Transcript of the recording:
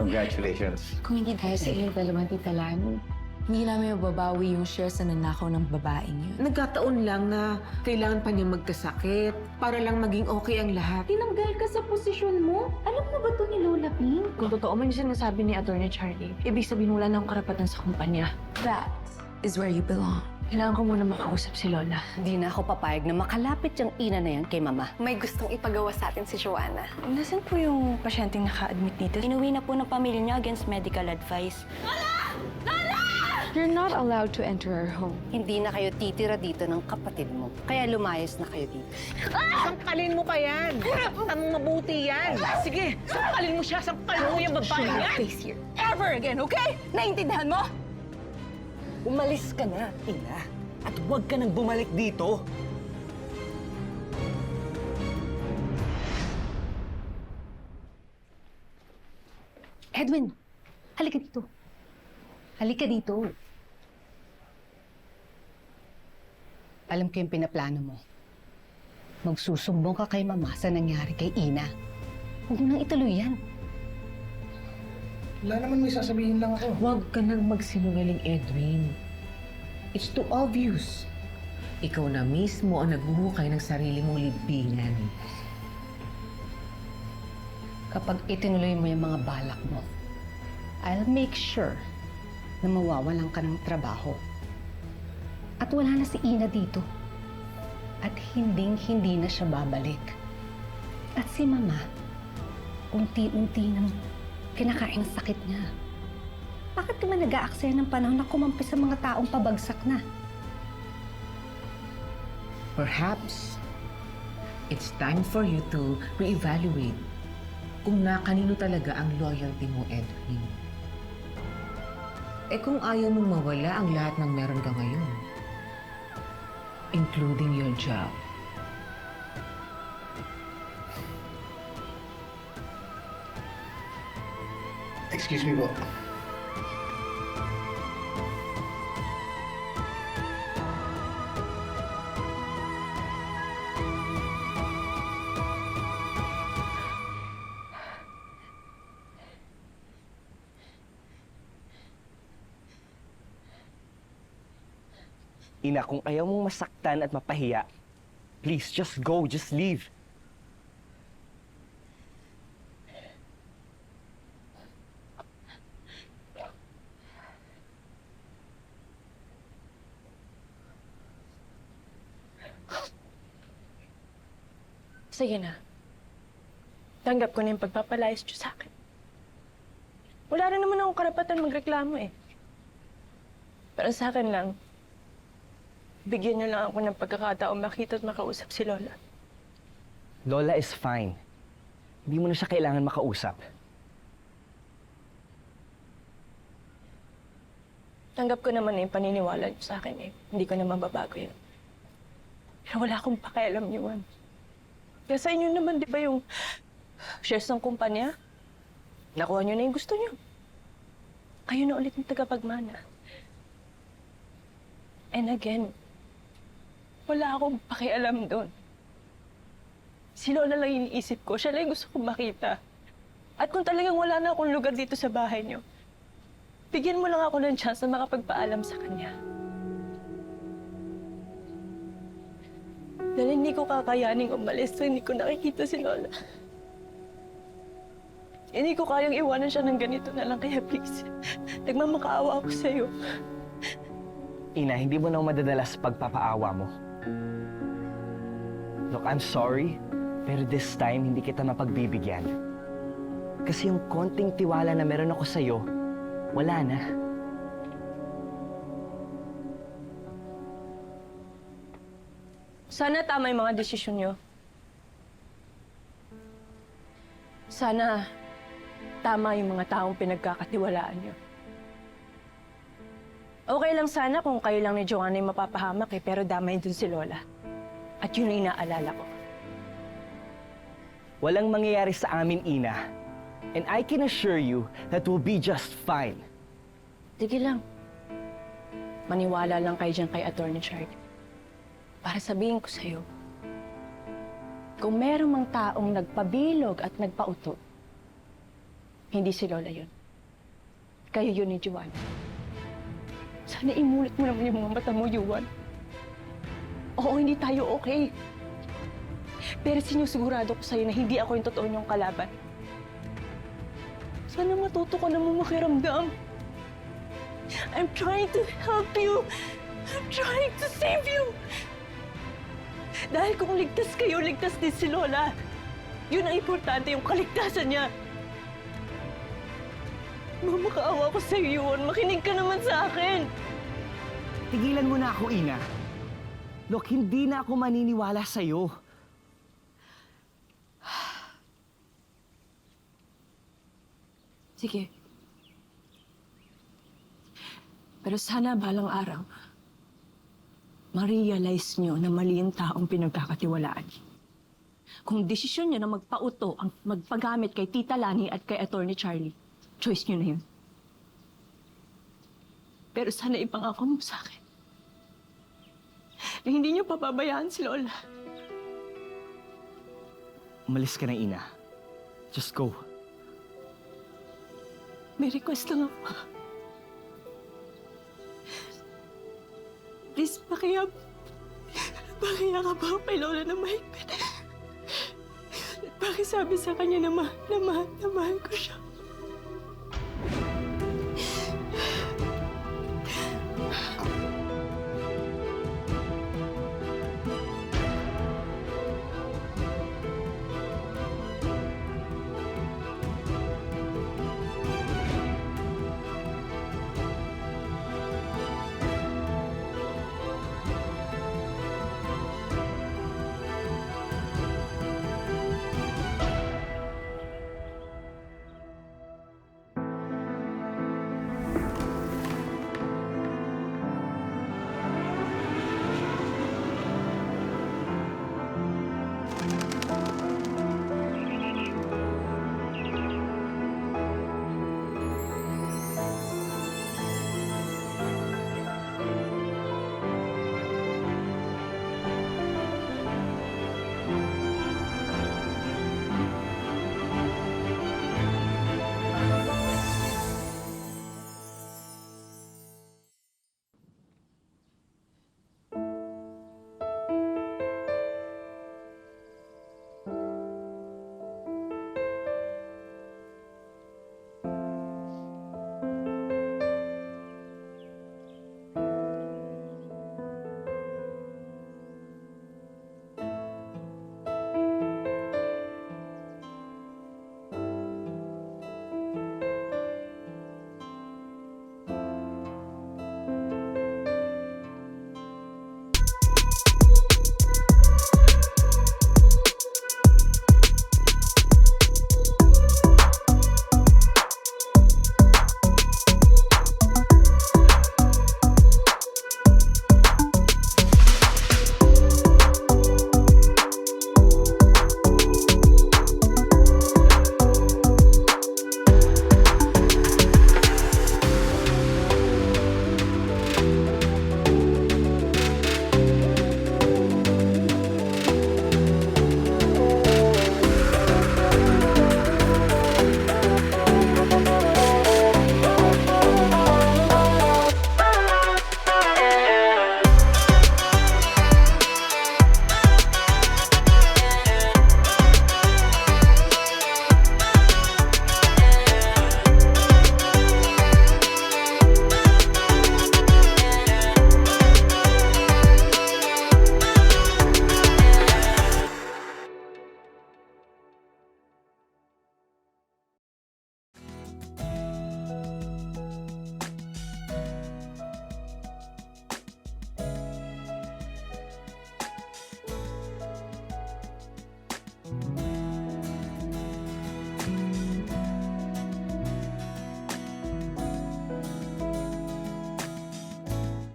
Congratulations. Kung hindi dahil sa inyong dalawang titalan, hindi namin mababawi yung shares na nanakaw ng babaeng yun. Nagkataon lang na kailangan pa niya magkasakit para lang maging okay ang lahat. Tinanggal ka sa posisyon mo? Alam mo ba to ni Lola Pink? Kung totoo man yung sinasabi ni Atty. Charlie, ibig sabihin wala na akong karapatan sa kumpanya. That is where you belong. Kailangan ko muna makausap si Lola. Hindi na ako papayag na makalapit yung ina na yan kay Mama. May gustong ipagawa sa atin si Joanna. Nasaan po yung pasyenteng naka-admit dito? Inuwi na po ng pamilya niya against medical advice. You're not allowed to enter our home. Hindi na kayo titira dito ng kapatid mo. Kaya lumayas na kayo dito. Sangkalin mo pa yan! Ang mabuti yan! Sige, sangkalin mo siya! Sangkalin mo yung babae yan! Face here. Ever again, okay? Naintindihan mo? Umalis ka na, ina. At huwag ka nang bumalik dito. Edwin, halika dito. Halika dito. Alam ko yung pinaplano mo. Magsusumbong ka kay Mama sa nangyari kay Ina. Huwag mo nang ituloy yan. Wala naman, may sasabihin lang ako. Huwag ka nang magsinungaling, Edwin. It's too obvious. Ikaw na mismo ang naghuhukay ng sarili mong libingan. Kapag itinuloy mo yung mga balak mo, I'll make sure na mawawalan ka ng trabaho. At wala na si Ina dito. At hinding-hindi na siya babalik. At si Mama, unti-unti nang kinakain ang sakit niya. Bakit ka man nag-aaksaya ng panahon na kumampi sa mga taong pabagsak na? Perhaps, it's time for you to reevaluate kung na kanino talaga ang loyalty mo, Edwin. Eh kung ayaw mong mawala ang lahat ng meron ka ngayon, including your job. Excuse me po. Ina, kung ayaw mong masaktan at mapahiya, please, just go, just leave. Sige na. Tanggap ko na yung pagpapalayas niyo sa akin. Wala rin naman akong karapatan magreklamo eh. Pero sa akin lang, bigyan niyo lang ako ng pagkakataon makita at makausap si Lola. Lola is fine. Hindi mo na siya kailangan makausap. Tanggap ko naman yung paniniwala niyo sa akin eh. Hindi ko na mababago yun. Pero wala akong pakialam yun. Kaya sa inyo naman, di ba yung shares ng kumpanya? Nakuha niyo na yung gusto niyo. Kayo na ulit ng tagapagmana. And again, wala akong pakialam doon. Si Lola lang iniisip ko. Siya lang yung gusto kong makita. At kung talagang wala na akong lugar dito sa bahay niyo, bigyan mo lang ako ng chance na makapagpaalam sa kanya. Dahil hindi ko kakayaning umalis na hindi ko nakikita si Lola. Hindi ko kayang iwanan siya ng ganito na lang, kaya please, nagmamakaawa ako sa'yo. Ina, hindi mo na madadala sa pagpapaawa mo. Look, I'm sorry, pero this time hindi kita mapagbibigyan. Kasi yung konting tiwala na meron ako sa'yo, wala na. Sana tama yung mga desisyon niyo. Sana tama yung mga taong pinagkakatiwalaan niyo. Okay lang sana kung kayo lang ni Joanna yung mapapahamak eh, pero damay dun si Lola. At yun ang inaalala ko. Walang mangyayari sa amin, Ina. And I can assure you that we'll be just fine. Sige lang. Maniwala lang kayo dyan kay Atty. Charlie. Para sabihin ko sa'yo, kung merong mang taong nagpabilog at nagpauto, hindi si Lola yun. Kayo yun ni Juan. Sana imulit mo naman yung mga mata mo, Juan. Oo, hindi tayo okay. Pero sinusigurado ko sa'yo na hindi ako yung totoo niyong kalaban. Sana matuto ka naman makiramdam. I'm trying to help you. I'm trying to save you. Dahil kung ligtas kayo, ligtas din si Lola. Yun ang importante, yung kaligtasan niya. Mamakaawa ko sa'yo yun. Makinig ka naman sa akin. Tigilan mo na ako, Ina. Look, hindi na ako maniniwala sa'yo. Sige. Pero sana balang araw, ma-realize nyo na mali yung taong pinagkakatiwalaan. Kung desisyon nyo na magpauto ang magpagamit kay Tita Lani at kay Attorney Charlie, choice nyo na yun. Pero sana ipangako mo sa akin na hindi nyo papabayaan si Lola. Umalis ka na, Ina. Just go. May request lang ako. Please, pakiyakap ako kay Lola na mahigpit. Pakisabi sa kanya na mahal ko siya.